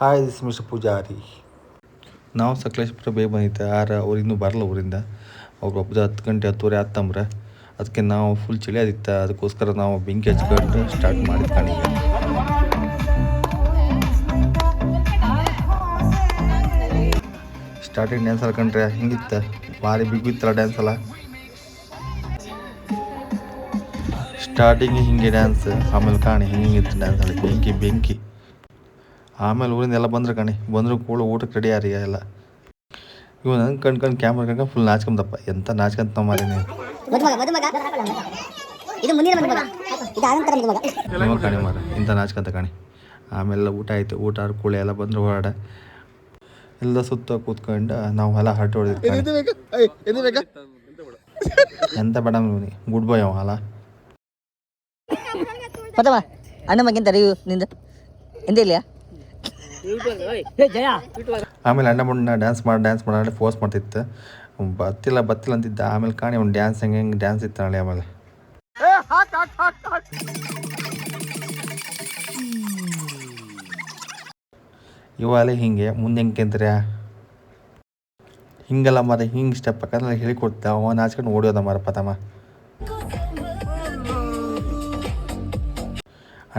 Hi this mister Poojary. ನಾವು ಸಕಲೇಶ್ಪುರ ಬೇಗ ಬಂದಿತ್ತು ಅವ್ರು ಇನ್ನೂ ಬರಲ್ಲ ಊರಿಂದ. ಅವ್ರು ಒಬ್ಬ 10 ಗಂಟೆ 10:30 ಆತ್ತಂಬ್ರೆ. ಅದಕ್ಕೆ ನಾವು ಫುಲ್ ಚಳಿ ಆದಿತ್ತು, ಅದಕ್ಕೋಸ್ಕರ ನಾವು ಬೆಂಕಿ ಹಚ್ಕೊಂಡು ಸ್ಟಾರ್ಟ್ ಮಾಡಿದ್ದು ಕಣೀಗ. ಸ್ಟಾರ್ಟಿಂಗ್ ಡ್ಯಾನ್ಸ್ ಅಲ್ಕಂಡ್ರೆ ಹಿಂಗಿತ್ತು, ಭಾರಿ ಬಿಗಿತ್ತಲ್ಲ ಡ್ಯಾನ್ಸ್ ಎಲ್ಲ. ಸ್ಟಾರ್ಟಿಂಗ್ ಹಿಂಗೆ ಡ್ಯಾನ್ಸ್, ಆಮೇಲೆ ಕಾಣಿ ಹಿಂಗಿತ್ತು ಡ್ಯಾನ್ಸ್ ಅಲ್ಲಿ ಬೆಂಕಿ ಬೆಂಕಿ. ಆಮೇಲೆ ಊರಿಂದ ಎಲ್ಲ ಬಂದ್ರೆ ಕಣಿ, ಬಂದರೂ ಕೂಡ ಊಟಕ್ಕೆ ರೆಡಿ ಯಾರೀಗ ಎಲ್ಲ. ಇವ ನಂಗೆ ಕಣ್ಕೊಂಡು ಕ್ಯಾಮ್ರಾ ಕಣ್ಕೊಂಡು ಫುಲ್ ನಾಚ್ಕೊಂಡಪ್ಪ. ಎಂಥ ನಾಚ್ಕೊಂತ ಮಾರಿ ನೀವು ಕಾಣಿ ಮಾರ, ಇಂಥ ನಾಚ್ಕೊಂತ ಕಾಣಿ. ಆಮೇಲೆ ಊಟ ಆಯಿತು. ಊಟ ಕೂಳೆ ಎಲ್ಲ ಬಂದರು ಹೊರಡೆ ಎಲ್ಲ ಸುತ್ತ ಕೂತ್ಕೊಂಡು ನಾವು ಹೊಲ ಹರಟೆ ಹೊಡೆದಿರ್ತೀವಿ. ಎಂತ ಬೇಡ ಗುಡ್ ಬಾಯ್ ಅವ ಅಲ್ಲ. ಅಣ್ಣ ಮಗಿಂತ ನಿಂದು ಎಂದ ಇಲ್ಲ. ಆಮೇಲೆ ಅಣ್ಣ ಮುಣ್ಣ ಡ್ಯಾನ್ಸ್ ಮಾಡಿ ಫೋರ್ಸ್ ಮಾಡ್ತಿತ್ತು. ಬತ್ತಿಲ್ಲ ಅಂತಿದ್ದ. ಆಮೇಲೆ ಕಾಣಿ ಅವ್ನು ಡ್ಯಾನ್ಸ್ ಹೆಂಗೆ ಡ್ಯಾನ್ಸ್ ಇತ್ತು ನಾಳೆ. ಆಮೇಲೆ ಇವಾಗಲೇ ಹಿಂಗೆ ಮುಂದೆ ಹೆಂಗೆ ಅಂತಾರೆ ಹಿಂಗೆಲ್ಲ ಮರ ಹಿಂಗೆ ಸ್ಟೆಪ್ ಹಾಕಂದ್ರೆ ಹೇಳಿಕೊಡ್ತಾ ಅವ ನಾಚ್ಕೊಂಡು ಓಡೋದ ಮರ ಪತಮ.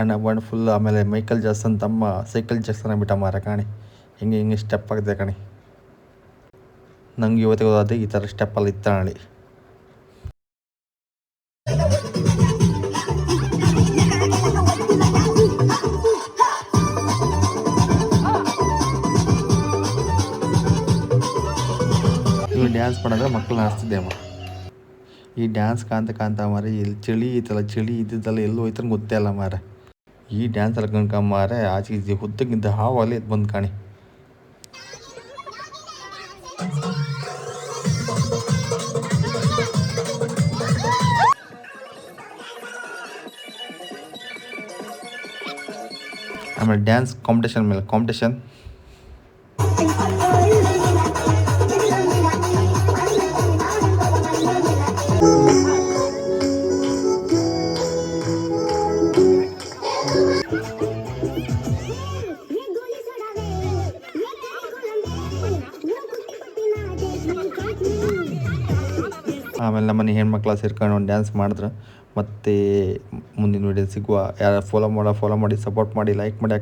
ಅಣ್ಣ ಬಂದು ಫುಲ್. ಆಮೇಲೆ ಮೈಕಲ್ ಜಾಕ್ಸನ್ ತಮ್ಮ ಸೈಕಲ್ ಜಾಕ್ಸನ್ ಬಿಟ್ಟ ಮಾರ ಕಾಣಿ. ಹಿಂಗೆ ಸ್ಟೆಪ್ ಆಗಿದೆ ಕಣಿ. ನಂಗೆ ಇವತ್ತಿಗೆ ಹೋದಾದೆ ಈ ಥರ ಸ್ಟೆಪ್ಪಲ್ಲಿ ಇತ್ತ ನಾಳೆ. ಇವು ಡ್ಯಾನ್ಸ್ ಮಾಡಿದ್ರೆ ಮಕ್ಕಳು ನಾಚ್ತಿದ್ದೆ ಅಮ್ಮ. ಈ ಡ್ಯಾನ್ಸ್ ಕಾಂತ ಮಾರ ಇಲ್ಲಿ ಚಳಿ ಐತಲ್ಲ, ಚಳಿ ಇದ್ದಿದ್ದಲ್ಲ ಎಲ್ಲೂ ಹೋಯ್ತಾರ ಗೊತ್ತೇ ಅಲ್ಲ ಮಾರ. ಈ ಡ್ಯಾನ್ಸ್ ಎಲ್ಲ ಕಣ್ಕಂಬಾರೆ ಆಚೆ ಹುದ್ದಕ್ಕಿಂತ ಹಾವಲ್ಲಿ ಎದ್ದು ಬಂದು ಕಾಣಿ. ಆಮೇಲೆ ಡ್ಯಾನ್ಸ್ ಕಾಂಪಿಟೇಷನ್ ಮೇಲೆ ಕಾಂಪಿಟೇಷನ್. ಆಮೇಲೆ ನಮ್ಮನೆ ಹೆಣ್ಮಕ್ಳು ಸೇರ್ಕೊಂಡು ಒಂದು ಡ್ಯಾನ್ಸ್ ಮಾಡಿದ್ರೆ. ಮತ್ತು ಮುಂದಿನ ವೀಡಿಯೋ ಸಿಗುವ. ಯಾರು ಫಾಲೋ ಮಾಡಿ ಸಪೋರ್ಟ್ ಮಾಡಿ, ಲೈಕ್ ಮಾಡಿ.